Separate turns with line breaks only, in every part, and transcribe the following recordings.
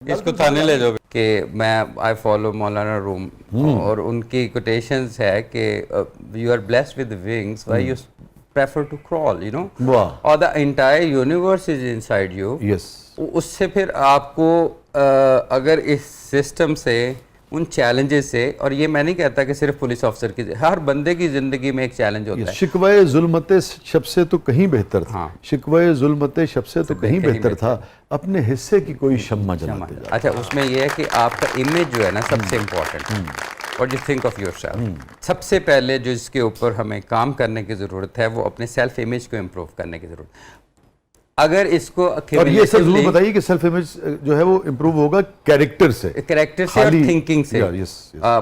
इसको थाने ले जाओ कि मैं आई फॉलो मौलाना रूम और उनकी कोटेशंस है कि you are blessed with wings why you prefer to crawl you know और the entire universe is inside you. उससे फिर आपको अगर इस सिस्टम से उन चैलेंजेस से, और ये मैं नहीं कहता कि सिर्फ पुलिस ऑफिसर की, हर बंदे की जिंदगी में एक चैलेंज होता है।
शिकवे जुल्मते शब से तो कहीं बेहतर था।
हाँ।
शिकवे जुल्मते शब से तो कहीं बेहतर था अपने हिस्से की कोई शम्मा जलाते जा।
अच्छा, उसमें यह है कि आपका इमेज जो है ना सबसे important, what you think of yourself. सबसे पहले जो इसके ऊपर हमें काम करने की ज़रूरत है वो अपने सेल्फ इमेज को इम्प्रूव करने की ज़रूरत है। अगर इसको
और ये सर जरूर बताइए कि सेल्फ इमेज जो है वो इम्प्रूव होगा कैरेक्टर से और
थिंकिंग से।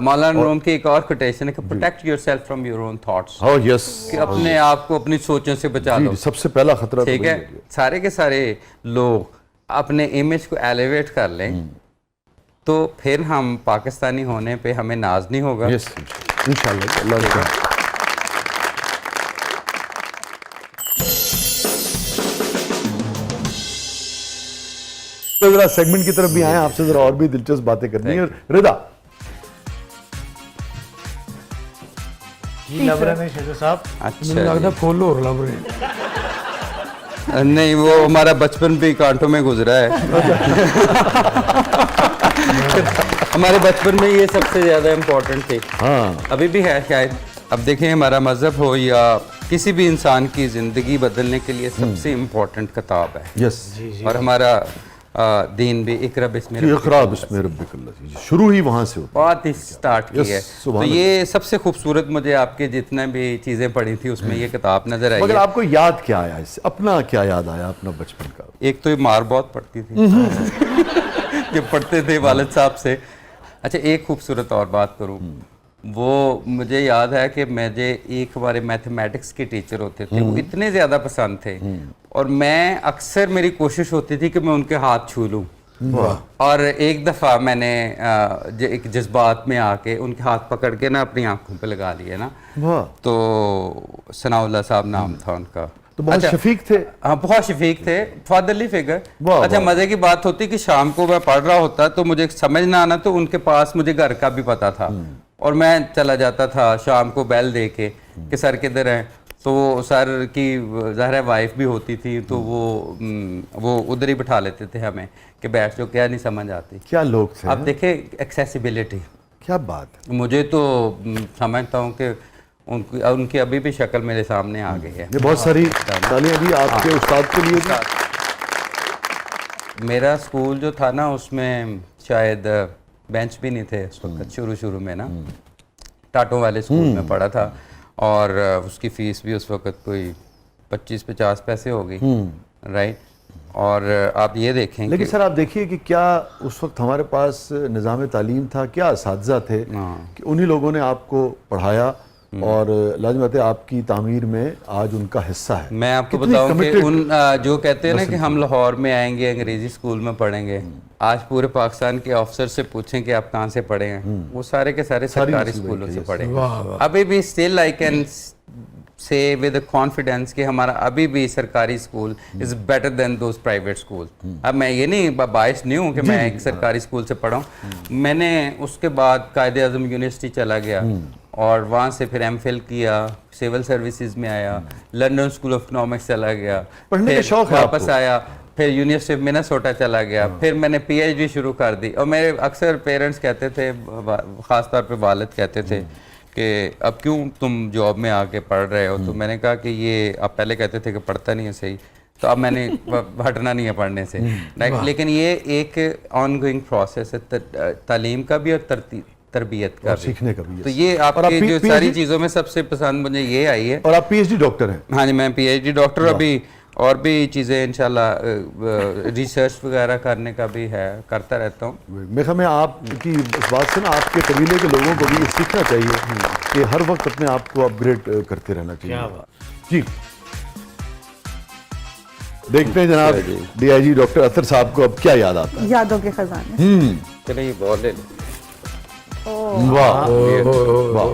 मौलाना रूम की एक और कोटेशन है कि protect yourself from your own thoughts. कि अपने आप को अपनी सोचों से बचा लो।
सबसे पहला खतरा
ठीक है। सारे के सारे लोग अपने इमेज को एलिवेट कर लें तो फिर हम पाकिस्तानी होने पे हमें नाज नहीं होगा।
इंशाल्लाह। तो जरा सेगमेंट की तरफ भी आए, आपसे जरा और भी दिलचस्प बातें करनी है। रिदा
लग रहे हैं शेखर साहब।
अच्छा,
मुझे लगता है फूल और लग रहे हैं।
नहीं, वो हमारा बचपन भी कांटों में गुजरा है। हमारे बचपन में ये सबसे ज्यादा इम्पोर्टेंट थी।
हाँ।
अभी भी है शायद। अब देखें, हमारा मजहब हो या किसी भी इंसान की जिंदगी बदलने के लिए सबसे इम्पोर्टेंट किताब है।
यस।
और हमारा दीन भी इकरा बिस्मिल
रब्बिक, शुरू ही वहां से होता है।
बहुत ही स्टार्ट की है। तो ये सबसे खूबसूरत मुझे आपके जितने भी चीजें पढ़ी थी उसमें ये किताब नजर आई।
मगर आपको याद क्या आया इससे? अपना क्या याद आया अपना बचपन का?
एक तो ये मार बहुत पड़ती थी जब पढ़ते थे वालिद साहब से। अच्छा, एक खूबसूरत और बात करूं, वो मुझे याद है कि मुझे एक हमारे मैथमेटिक्स के टीचर होते थे, वो इतने ज़्यादा पसंद थे और मैं अक्सर मेरी कोशिश होती थी कि मैं उनके हाथ छू लूँ। और एक दफ़ा मैंने एक जज्बात में आके उनके हाथ पकड़ के ना अपनी आंखों पे लगा लिए ना। तो सनाउल्लाह साहब नाम था उनका।
तो बहुत शफीक थे।
हाँ, बहुत शफीक थे, फादरली फिगर। अच्छा, मज़े की बात होती कि शाम को मैं पढ़ रहा होता तो मुझे समझ ना आना तो उनके पास मुझे घर का भी पता था और मैं चला जाता था शाम को बेल दे के कि सर किधर हैं। तो सर की ज़ाहिर वाइफ भी होती थी तो वो उधर ही बिठा लेते थे हमें कि बैठ जो, क्या नहीं समझ आती।
क्या लोग थे।
अब देखे एक्सेसिबिलिटी,
क्या बात है।
मुझे तो समझता हूँ कि उनकी अभी भी शक्ल मेरे सामने आ गई है।
ये बहुत सारी तालियां भी आपके उस्ताद के लिए थी।
मेरा स्कूल जो था ना उसमें शायद बेंच भी नहीं थे उस वक्त, शुरू में ना टाटों वाले स्कूल में पढ़ा था और उसकी फ़ीस भी उस वक्त कोई 25-50 पैसे हो गई। राइट। और आप ये देखें,
लेकिन सर आप देखिए कि क्या उस वक्त हमारे पास निज़ाम तालीम था, क्या असातिज़ा थे कि उन्हीं लोगों ने आपको पढ़ाया और लाजमत आपकी तामीर में आज उनका हिस्सा है।
मैं आपको बताऊं कि उन जो कहते हैं ना कि हम लाहौर में आएंगे अंग्रेजी स्कूल में पढ़ेंगे, आज पूरे पाकिस्तान के ऑफिसर से पूछें कि आप कहाँ से पढ़े हैं, वो सारे के सारे सरकारी स्कूलों से पढ़े हैं। अभी भी still I can say with confidence कि हमारा अभी भी सरकारी school is better than those private school. अब मैं ये नहीं बायस नहीं हूँ कि मैं एक सरकारी स्कूल से पढ़ा हूँ। मैंने उसके बाद कायदे आज़म यूनिवर्सिटी चला गया और वहाँ से फिर एमफिल किया, सिविल सर्विसेज में आया, लंदन स्कूल ऑफ इकोनॉमिक्स चला गया,
फिर
वापस आया, फिर यूनिवर्सिटी ऑफ मिनेसोटा चला गया, फिर मैंने पीएचडी शुरू कर दी। और मेरे अक्सर पेरेंट्स कहते थे, ख़ास तौर पे वालिद कहते थे कि अब क्यों तुम जॉब में आके पढ़ रहे हो। तो मैंने कहा कि ये आप पहले कहते थे कि पढ़ता नहीं है सही, तो अब मैंने हटना नहीं है पढ़ने से। लेकिन ये एक ऑन गोइंग प्रोसेस है, तालीम का भी और तरबियत का भी,
सीखने का भी।
तो ये आपकी जो सारी चीज़ों में सबसे पसंद मुझे ये आई है।
और आप पीएचडी डॉक्टर हैं?
हाँ जी, मैं पीएचडी डॉक्टर। अभी और भी चीज़ें इंशाल्लाह रिसर्च वगैरह करने का भी है, करता रहता हूँ।
मेरे ख्याल में आपकी इस बात से ना आपके कबीले के लोगों को भी ये सीखना चाहिए कि हर वक्त अपने आप को अपग्रेड करते रहना चाहिए। जी देखते हैं जनाब डीआईजी डॉक्टर अतर साहब को अब क्या याद आता है।
यादों के खजाने।
चलो ये बॉल ले लो।
वाह वाह,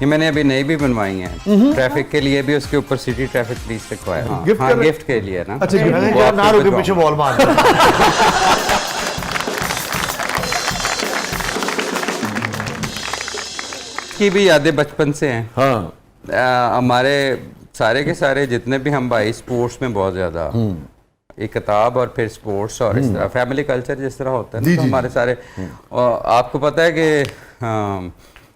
ये मैंने अभी नई भी बनवाई हैं ट्रैफिक के लिए भी, उसके ऊपर सिटी ट्रैफिक पुलिस लिखवाया है। गिफ्ट के लिए ना।
अच्छा, ना रुके पीछे बॉल मार
की भी यादें बचपन से हैं।
हाँ
हमारे सारे के सारे जितने भी हम भाई स्पोर्ट्स में बहुत ज़्यादा, एक किताब और फिर स्पोर्ट्स और इस तरह फैमिली कल्चर जिस तरह होता है ना, तो हमारे सारे, और आपको पता है कि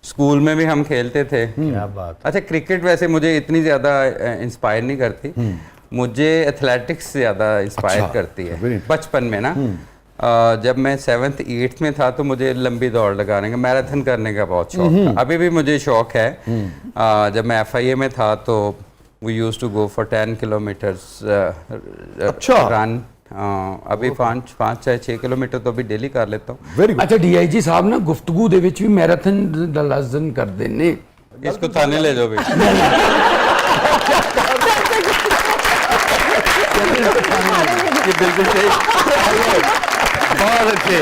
स्कूल में भी हम खेलते थे।
क्या बात।
अच्छा, क्रिकेट वैसे मुझे इतनी ज़्यादा इंस्पायर नहीं करती, मुझे एथलेटिक्स ज़्यादा इंस्पायर करती है बचपन में ना। जब मैं 7th 8th में था तो मुझे लंबी दौड़ लगाने का, मैराथन करने का बहुत शौक था। अभी भी मुझे शौक है। जब मैं FIA में था तो we used to go for 10 kilometres रन। अभी 5-6 किलोमीटर तो अभी डेली कर लेता हूँ।
Very good.
अच्छा DIG साहब ना गुफ्तगू दे विच भी मैराथन दा लाजन करदे ने।
इसको थाने ले जाओ भाई। ये बिल्कुल सही, बहुत अच्छे,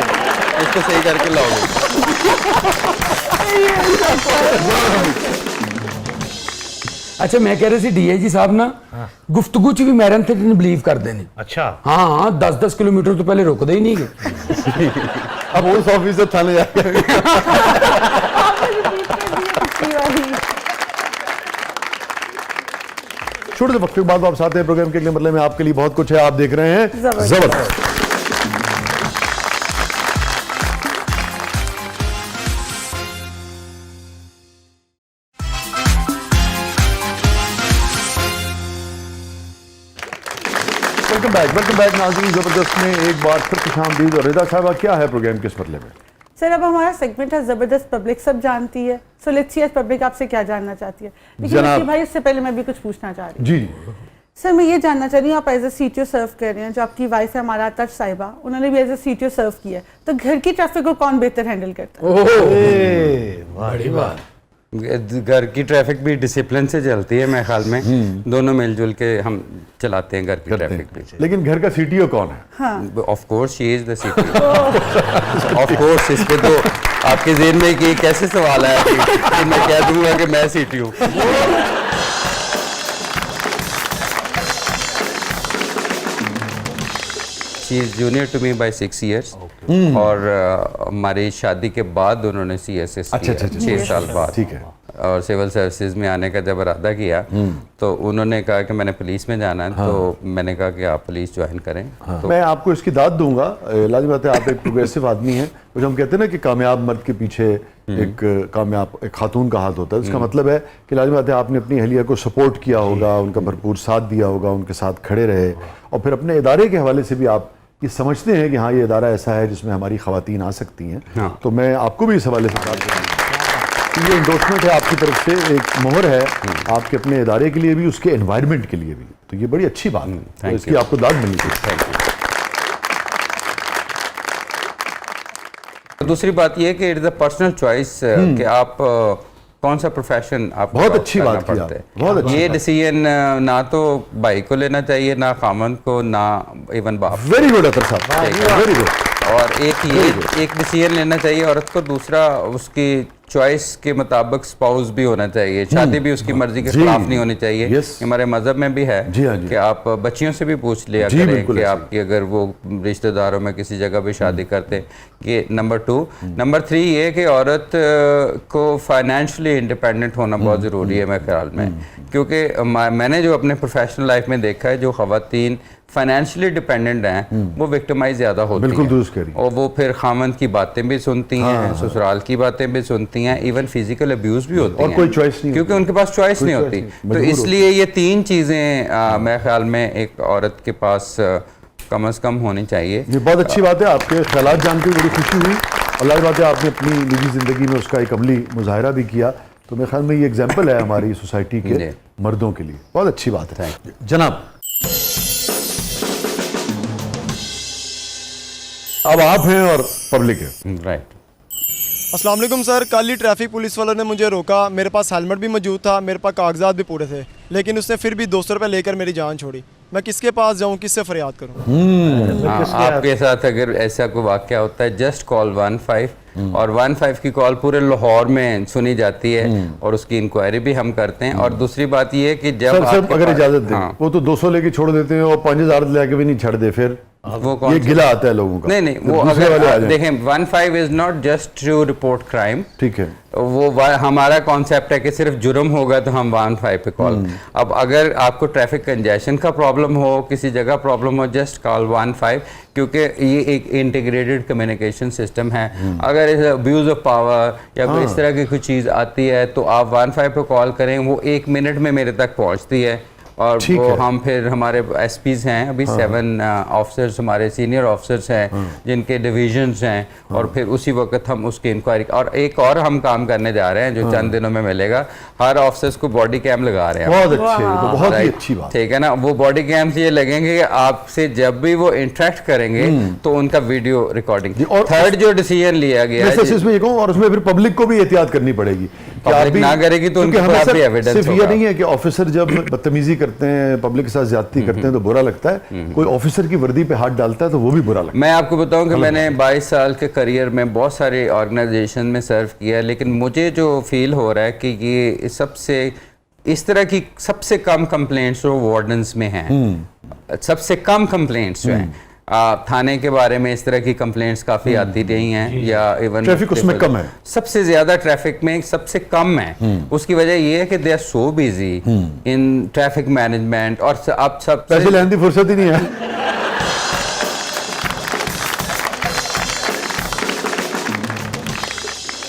इसको सही करके लाओगे।
अच्छा मैं कह रही सी DIG साहब ना गुफ्तगू च भी मैराथन बिलीव करते हैं।
अच्छा
हाँ 10-10 किलोमीटर तो पहले रुकते ही नहीं गए।
अब पुलिस ऑफिसर थाने जाके छोटे से वक्त के बाद वापस आते हैं प्रोग्राम के लिए। मतलब में आपके लिए बहुत कुछ है, आप देख रहे हैं जबरदस्त। वेलकम बैक नाज़रीन, जबरदस्त में एक बार फिर खुशामदीद। और रिदा साहबा क्या है प्रोग्राम किस मतलब में?
सर अब हमारा सेगमेंट है जबरदस्त पब्लिक सब जानती है। सो लेट्स सी पब्लिक आपसे क्या जानना चाहती है। लेकिन
जनाब
भाई उससे पहले मैं भी कुछ पूछना चाह रही हूँ।
जी
सर मैं ये जानना चाह रही हूँ, आप एज ए CTO सर्व कर रहे हैं, जो आपकी वाइफ है हमारा तर्श साहिबा, उन्होंने भी एज ए CTO सर्व किया है, तो घर की ट्रैफिक को कौन बेहतर हैंडल करता है?
बड़ी बात।
घर की ट्रैफिक भी डिसिप्लिन से चलती है मेरे ख्याल में। दोनों मिलजुल के हम चलाते हैं घर की ट्रैफिक भी।
लेकिन घर का CTO कौन है?
Of course she is the CTO। Of course, इस पे तो आपके ज़हन में कि कैसे सवाल आया कि मैं कह दूंगा कि मैं CTO। She is junior to me by 6 years। और हमारी शादी के बाद उन्होंने CSS किया 6 साल बाद।
ठीक है।
और सिविल सर्विसेज में आने का जब इरादा किया तो उन्होंने कहा कि मैंने पुलिस में जाना है। तो मैंने कहा कि आप पुलिस ज्वाइन करें। तो
मैं आपको इसकी दाद दूंगा। लाजिम बात है, आप एक प्रोग्रेसिव आदमी हैं। जो हम कहते हैं ना कि कामयाब मर्द के पीछे एक खातून का हाथ होता है, इसका मतलब है कि लाजिम बात है आपने अपनी अहलिया को सपोर्ट किया होगा, उनका भरपूर साथ दिया होगा, उनके साथ खड़े रहे, और फिर अपने इदारे के हवाले से भी आप ये समझते हैं कि हाँ ये इदारा ऐसा है जिसमें हमारी ख़वातीन आ सकती हैं। तो मैं आपको भी इस हवाले से बात करूँगा। ये इंडोर्समेंट है आपकी तरफ से, एक मोहर है आपके अपने इदारे के लिए भी, उसके एनवायरनमेंट के लिए भी। तो ये बड़ी अच्छी बात है, तो इसकी आपको दाद मिलनी चाहिए।
दूसरी बात यह है कि it is a personal choice कि आप कौन सा प्रोफेशन आप
बहुत अच्छी बात की आपने, बहुत अच्छी
ये डिसीजन ना तो भाई को लेना चाहिए, ना खामन को, ना इवन बाप।
वेरी गुड अतर साहब, वेरी गुड।
और एक डिसीजन लेना चाहिए औरत को, दूसरा उसकी चॉइस के मुताबिक स्पाउस भी होना चाहिए। शादी भी उसकी मर्जी के खिलाफ नहीं होनी चाहिए। हमारे मजहब में भी है कि आप बच्चियों से भी पूछ लिया करें कि आपकी अगर वो रिश्तेदारों में किसी जगह भी शादी करते। ये नंबर 2। नंबर 3 ये कि औरत को फाइनेंशियली इंडिपेंडेंट होना बहुत ज़रूरी है मेरे ख्याल में, क्योंकि मैंने जो अपने प्रोफेशनल लाइफ में देखा है, जो ख़वातीन फाइनेंशियली डिपेंडेंट हैं वो विक्टिमाइज ज़्यादा होती हैं।
बिल्कुल दुरुस्त कह रही हैं।
और वो फिर खामन की बातें भी सुनती हैं, ससुराल की बातें भी सुनती हैं, इवन फिजिकल अब्यूज़ भी होती हैं,
और कोई चॉइस नहीं,
क्योंकि उनके पास चॉइस नहीं होती। तो इसलिए ये 3 चीज़ें मेरे ख्याल में एक औरत के पास कम से कम होनी चाहिए।
ये बहुत अच्छी बात है, आपके ख्यालात जान के बड़ी खुशी हुई। अल्लाह की बात है आपने अपनी निजी ज़िंदगी में उसका एक अमली मुजाहरा भी किया। तो मेरे ख्याल में ये एग्जाम्पल है हमारी सोसाइटी के मर्दों के लिए, बहुत अच्छी बात है। जनाब अब आप हैं और पब्लिक है।
राइट।
अस्सलाम वालेकुम सर, कल ही ट्रैफिक पुलिस वालों ने मुझे रोका। मेरे पास हेलमेट भी मौजूद था, मेरे पास कागजात भी पूरे थे, लेकिन उसने फिर भी 200 रुपये लेकर मेरी जान छोड़ी। मैं किसके पास जाऊं, किससे फरियाद करूं?
आपके साथ अगर ऐसा कोई वाक़या होता है, जस्ट कॉल 15 और 15 की कॉल पूरे लाहौर में सुनी जाती है और उसकी इंक्वायरी भी हम करते हैं। और दूसरी बात ये है कि जब
सर अगर इजाज़त दें, वो तो 200 लेके छोड़ देते हैं और 5000 लेके भी नहीं छड़ दे, फिर
वो कौन
ये
सी-
गिला आता है लोगों का।
नहीं
जब
वो
दूसरे
अगर
वाले आ
आप
जाएं।
देखें 15 is not just to report crime,
ठीक है,
हमारा कॉन्सेप्ट है कि सिर्फ जुर्म होगा तो हम 15 पे कॉल। अब अगर आपको ट्रैफिक कंजेशन का प्रॉब्लम हो, किसी जगह प्रॉब्लम हो, जस्ट कॉल 15, क्योंकि ये एक इंटीग्रेटेड कम्युनिकेशन सिस्टम है। अगर इस अब्यूज ऑफ पावर या कोई इस तरह की कोई चीज़ आती है तो आप 15 पे कॉल करें, वो 1 मिनट में मेरे तक पहुंचती है। और
ठीक
वो
है।
हम फिर हमारे एसपीज हैं अभी 7 ऑफिसर्स हमारे सीनियर ऑफिसर्स हैं जिनके डिविजन्स हैं, और फिर उसी वक्त हम उसकी इंक्वायरी। और एक और हम काम करने जा रहे हैं जो चंद दिनों में मिलेगा, हर ऑफिसर्स को बॉडी कैम लगा रहे हैं।
बहुत अच्छे, तो बहुत ही
Right.
अच्छी बात।
ठीक है ना, वो बॉडी कैम से ये लगेंगे कि आपसे जब भी वो इंटरेक्ट करेंगे तो उनका वीडियो रिकॉर्डिंग।
जी, और
थर्ड जो डिसीजन लिया गया
मैं
है
सच इसमें ये कहूं, और उसमें फिर पब्लिक को भी एहतियात करनी पड़ेगी कि
Public
आप भी
ना करेगी तो
क्योंकि
उनके
हमें
खिलाफ भी
सिर्फ
evidence
सिर्फ ये
होगा।
नहीं है कि ऑफिसर जब बदतमीजी करते हैं, पब्लिक के साथ ज्यादती करते हैं तो बुरा लगता है, कोई ऑफिसर की वर्दी पे हाथ डालता है तो वो भी बुरा लगता
मैं आपको बताऊं कि मैंने 22 साल के करियर में बहुत सारे ऑर्गेनाइजेशन में सर्व किया है, लेकिन मुझे जो फील हो रहा है कि ये सबसे इस तरह की सबसे कम कंप्लेंट्स जो वार्डन्स में हैं, सबसे कम कंप्लेंट्स जो हैं थाने के बारे में, इस तरह की कंप्लेंट्स काफ़ी आती रही हैं, या इवन
ट्रैफिक उसमें कम है।
सबसे ज़्यादा ट्रैफिक में सबसे कम है। उसकी वजह ये है कि they are so busy in traffic management, और अब सब
पैसे लेने की फुर्सत ही नहीं है।